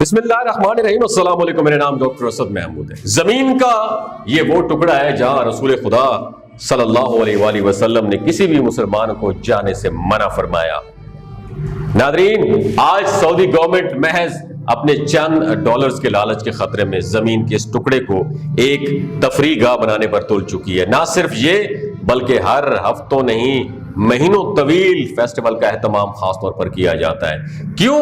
बिस्मिल्लाहिर्रहमानिर्रहीम। अस्सलाम वालेकुम। मेरा नाम डॉक्टर असद महमूद है। जमीन का ये वो टुकड़ा है जहां रसूल खुदा सल्लल्लाहु अलैहि वसल्लम ने किसी भी मुसलमान को जाने से मना फरमाया। नादरीन, आज सऊदी गवर्नमेंट महज अपने चंद डॉलर्स के लालच के खतरे में जमीन के इस टुकड़े को एक तफरीह गाह बनाने पर तुल चुकी है। ना सिर्फ ये बल्कि हर हफ्तों नहीं महीनों तवील फेस्टिवल का एहतमाम खास तौर पर किया जाता है। क्यों?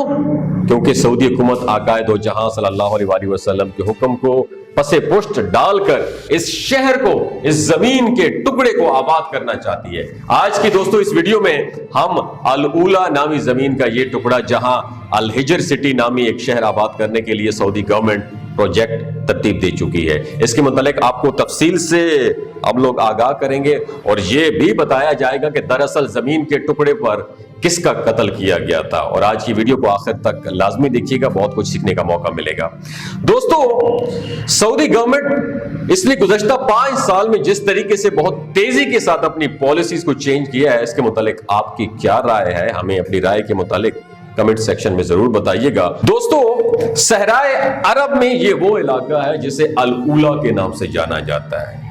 क्योंकि सऊदी हुकूमत आकाए दो जहां सल्लल्लाहु अलैहि वसल्लम के हुक्म को पसे पुष्ट डालकर इस शहर को, इस जमीन के टुकड़े को आबाद करना चाहती है। आज की दोस्तों इस वीडियो में हम अल ऊला नामी जमीन का ये टुकड़ा जहां अल हिजर सिटी नामी एक शहर आबाद करने के लिए सऊदी गवर्नमेंट प्रोजेक्ट तरतीब दे चुकी है, इसके मुतालिक आपको तफसील से हम लोग आगाह करेंगे और ये भी बताया जाएगा कि दरअसल जमीन के टुकड़े पर किसका कत्ल किया गया था। और आज की वीडियो को आखिर तक लाजमी देखिएगा, बहुत कुछ सीखने का मौका मिलेगा। दोस्तों, सऊदी गवर्नमेंट इसलिए गुज़श्ता 5 साल में जिस तरीके से बहुत तेजी के साथ अपनी पॉलिसीज को चेंज किया है, इसके मुतालिक आपकी क्या राय है? हमें अपनी राय के मुतालिक कमेंट सेक्शन में जरूर बताइएगा। दोस्तों, सहराए अरब में ये वो इलाका है जिसे अल ऊला के नाम से जाना जाता है।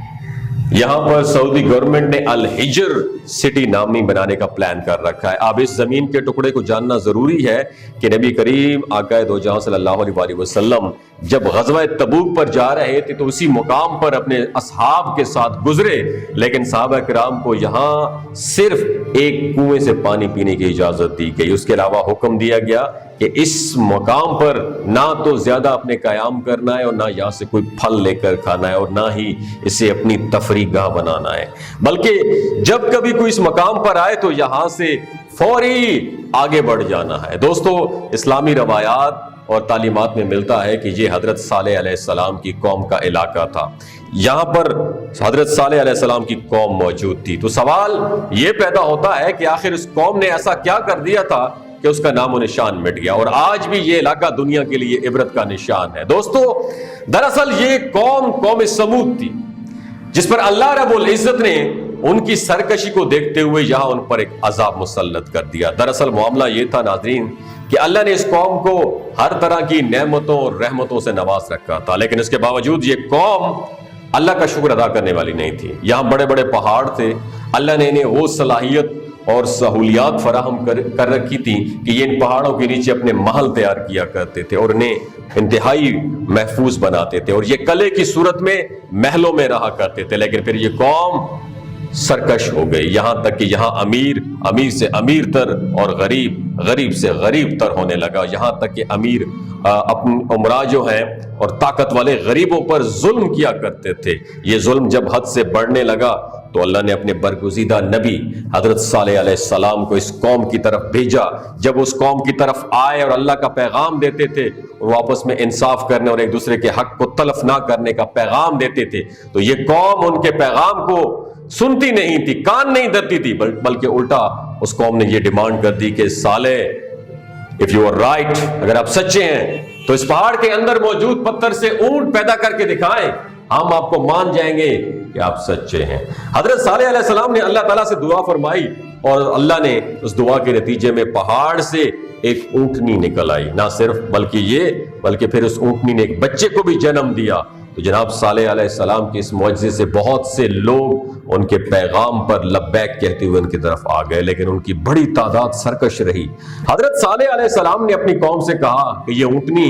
यहां पर सऊदी गवर्नमेंट ने अल हिजर सिटी नामी बनाने का प्लान कर रखा है। अब इस जमीन के टुकड़े को जानना जरूरी है कि नबी करीम आकाए दो जहां सल्लल्लाहु अलैहि वसल्लम जब गज़वा तबूक पर जा रहे थे तो उसी मुकाम पर अपने असहाब के साथ गुजरे, लेकिन सहाबा किराम को यहां सिर्फ एक कुएं से पानी पीने की इजाजत दी गई। उसके अलावा हुक्म दिया गया कि इस मुकाम पर ना तो ज्यादा अपने कयाम करना है और ना यहां से कोई फल लेकर खाना है और ना ही इसे अपनी तफरीह गाह बनाना है, बल्कि जब कभी कोई इस मकाम पर आए तो यहां से फौरी आगे बढ़ जाना है। दोस्तों, इस्लामी रवायात और तालीमात में मिलता है कि ये हजरत सालेह अलैहिस्सलाम की कौम का इलाका था। यहां पर हजरत सालेह अलैहिस्सलाम की कौम मौजूद थी। तो सवाल यह पैदा होता है कि आखिर इस कौम ने ऐसा क्या कर दिया था कि उसका नामो निशान मिट गया, और आज भी ये इलाका दुनिया के लिए इबरत का निशान है। दोस्तों, दरअसल ये कौम समूद थी जिस पर अल्लाह रब्बुल इज्जत ने उनकी सरकशी को देखते हुए यहां उन पर एक अजाब मुसल्लत कर दिया। दरअसल मामला यह था नाज़रीन कि अल्लाह ने इस कौम को हर तरह की नेमतों और रहमतों से नवाज रखा था, लेकिन इसके बावजूद ये कौम अल्लाह का शुक्र अदा करने वाली नहीं थी। यहां बड़े बड़े पहाड़ थे, अल्लाह ने इन्हें वो सलाहियत और सहूलियात फराहम कर रखी थी कि ये इन पहाड़ों के नीचे अपने महल तैयार किया करते थे और इन्हें इंतहाई महफूज बनाते थे और ये कले की सूरत में महलों में रहा करते थे। लेकिन फिर ये कौम सरकश हो गई, यहां तक कि यहां अमीर से अमीर तर और गरीब से गरीब तर होने लगा। यहां तक कि अमीर अपनी उमरा जो हैं और ताकत वाले गरीबों पर जुल्म किया करते थे। ये जुल्म जब हद से बढ़ने लगा तो अल्लाह ने अपने बरगुज़ीदा नबी हजरत सालेह अलैहिस्सलाम को इस कौम की तरफ भेजा। जब उस कौम की तरफ आए और अल्लाह का पैगाम देते थे और आपस में इंसाफ करने और एक दूसरे के हक को तलफ ना करने का पैगाम देते थे, तो ये कौम उनके पैगाम को सुनती नहीं थी, कान नहीं धरती थी, बल्कि उल्टा उस कौम ने ये डिमांड कर दी कि साले, इफ यू आर राइट, अगर आप सच्चे हैं तो इस पहाड़ के अंदर मौजूद पत्थर से ऊंट पैदा करके दिखाएं, हम आपको मान जाएंगे कि आप सच्चे हैं। हजरत सालेह अलैहिस्सलाम ने अल्लाह ताला से दुआ फरमाई और अल्लाह ने उस दुआ के नतीजे में पहाड़ से एक ऊंटनी निकल आई। ना सिर्फ बल्कि फिर उस ऊंटनी ने एक बच्चे को भी जन्म दिया। तो जनाब सालेह अलैहिस्सलाम के इस मुअज्जिज़े से बहुत से लोग उनके पैगाम पर लब्बैक कहते हुए उनकी तरफ आ गए, लेकिन उनकी बड़ी तादाद सरकश रही। हजरत सालेह अलैहिस्सलाम ने अपनी कौम से कहा कि ये ऊंटनी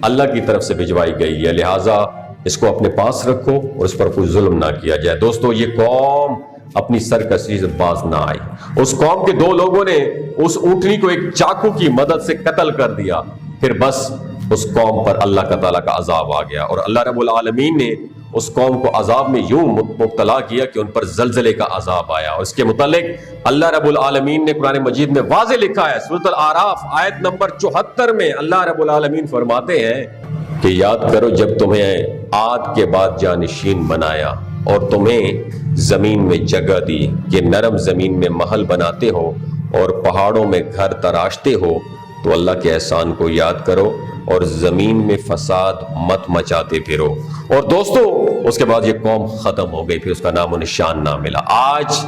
अल्लाह की तरफ से भिजवाई गई है, लिहाजा इसको अपने पास रखो और इस पर कोई जुल्म ना किया जाए। दोस्तों, ये कौम अपनी सरकशी से बाज ना आई। उस कौम के 2 लोगों ने उस ऊंटनी को एक चाकू की मदद से कत्ल कर दिया। फिर बस उस कौम पर अल्लाह का ताला का अजाब आ गया और अल्लाह रब्बुल आलमीन ने उस कौम को अजाब में यूं मुब्तला किया कि उन पर जलजले का अजाब आया। और इसके मुतालिक अल्लाह रब्बुल आलमीन ने कुरान मजीद में वाज़े लिखा है। सूरह अल आराफ आयत नंबर 74 में अल्लाह रब्बुल आलमीन फरमाते हैं कि याद करो जब तुम्हें आद के बाद जानिशीन बनाया और तुम्हें जमीन में जगह दी कि नरम जमीन में महल बनाते हो और पहाड़ों में घर तराशते हो, तो अल्लाह के एहसान को याद करो और जमीन में फसाद मत मचाते फिरो। और दोस्तों, उसके बाद ये कौम खत्म हो गई, फिर उसका नामो निशान ना मिला। आज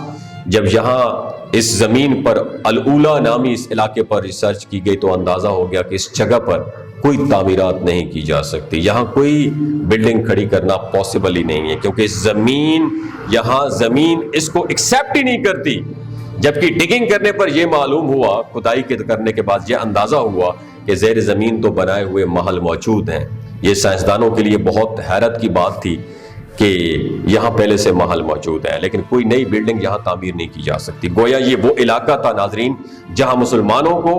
जब यहाँ इस जमीन पर अल ऊला नामी इस इलाके पर रिसर्च की गई तो अंदाजा हो गया कि इस जगह पर کوئی تعمیرات نہیں کی جا سکتی، یہاں کوئی بلڈنگ کھڑی کرنا پاسبل ہی نہیں ہے، کیونکہ یہاں زمین اس کو ایکسیپٹ ہی نہیں کرتی۔ جبکہ ڈگنگ کرنے پر یہ معلوم ہوا، کھدائی کرنے کے بعد یہ اندازہ ہوا کہ زیر زمین تو بنائے ہوئے محل موجود ہیں۔ یہ سائنسدانوں کے لیے بہت حیرت کی بات تھی کہ یہاں پہلے سے محل موجود ہے، لیکن کوئی نئی بلڈنگ یہاں تعمیر نہیں کی جا سکتی۔ گویا یہ وہ علاقہ تھا ناظرین جہاں مسلمانوں کو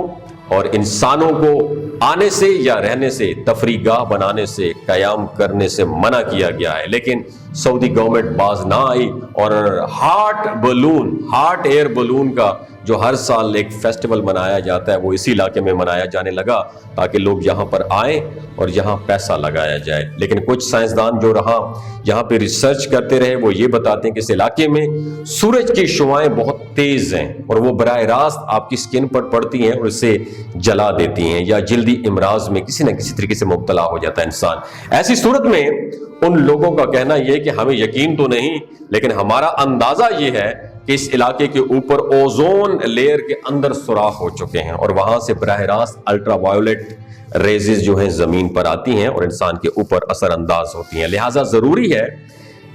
اور انسانوں کو آنے سے یا رہنے سے، تفریح گاہ بنانے سے، قیام کرنے سے منع کیا گیا ہے۔ لیکن سعودی گورنمنٹ باز نہ آئی اور ہاٹ ایئر بلون کا جو ہر سال ایک فیسٹیول منایا جاتا ہے وہ اسی علاقے میں منایا جانے لگا تاکہ لوگ یہاں پر آئیں اور یہاں پیسہ لگایا جائے۔ لیکن کچھ سائنسدان جو یہاں پہ ریسرچ کرتے رہے وہ یہ بتاتے ہیں کہ اس علاقے میں سورج کی شعاعیں بہت تیز ہیں اور وہ براہ راست آپ کی سکن پر پڑتی ہیں اور اسے جلا دیتی ہیں، یا جلدی امراض میں کسی نہ کسی طریقے سے مبتلا ہو جاتا ہے انسان۔ ایسی صورت میں ان لوگوں کا کہنا یہ ہے کہ ہمیں یقین تو نہیں، لیکن ہمارا اندازہ یہ ہے کہ اس علاقے کے اوپر اوزون لیئر کے اندر سوراخ ہو چکے ہیں اور وہاں سے براہ راست الٹرا وائیولٹ ریزز جو ہیں زمین پر آتی ہیں اور انسان کے اوپر اثر انداز ہوتی ہیں۔ لہٰذا ضروری ہے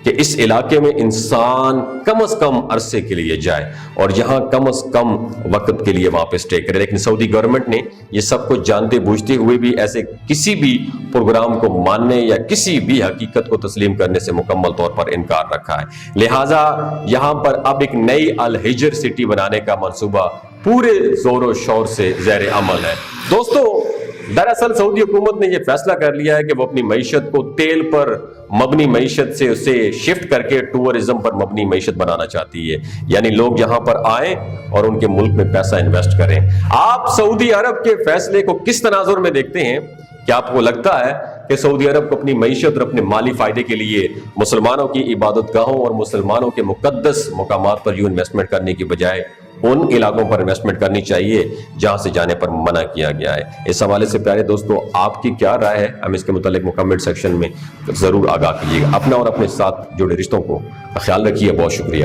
کہ اس علاقے میں انسان کم از کم عرصے کے لیے جائے اور یہاں کم از کم وقت کے لیے وہاں پہ اسٹے کرے۔ لیکن سعودی گورنمنٹ نے یہ سب کچھ جانتے بوجھتے ہوئے بھی ایسے کسی بھی پروگرام کو ماننے یا کسی بھی حقیقت کو تسلیم کرنے سے مکمل طور پر انکار رکھا ہے۔ لہٰذا یہاں پر اب ایک نئی الحجر سٹی بنانے کا منصوبہ پورے زور و شور سے زیر عمل ہے۔ دوستو، دراصل سعودی حکومت نے یہ فیصلہ کر لیا ہے کہ وہ اپنی معیشت کو تیل پر مبنی معیشت سے اسے شفٹ کر کے ٹورزم پر مبنی معیشت بنانا چاہتی ہے، یعنی لوگ یہاں پر آئیں اور ان کے ملک میں پیسہ انویسٹ کریں۔ آپ سعودی عرب کے فیصلے کو کس تناظر میں دیکھتے ہیں؟ کیا آپ کو لگتا ہے کہ سعودی عرب کو اپنی معیشت اور اپنے مالی فائدے کے لیے مسلمانوں کی عبادت گاہوں اور مسلمانوں کے مقدس مقامات پر یوں انویسٹمنٹ کرنے کی بجائے ان علاقوں پر انویسٹمنٹ کرنی چاہیے جہاں سے جانے پر منع کیا گیا ہے؟ اس حوالے سے پیارے دوستو آپ کی کیا رائے ہے؟ ہم اس کے متعلق کمنٹ سیکشن میں ضرور آگاہ کیجیے گا۔ اپنا اور اپنے ساتھ جڑے رشتوں کو خیال رکھیے۔ بہت شکریہ۔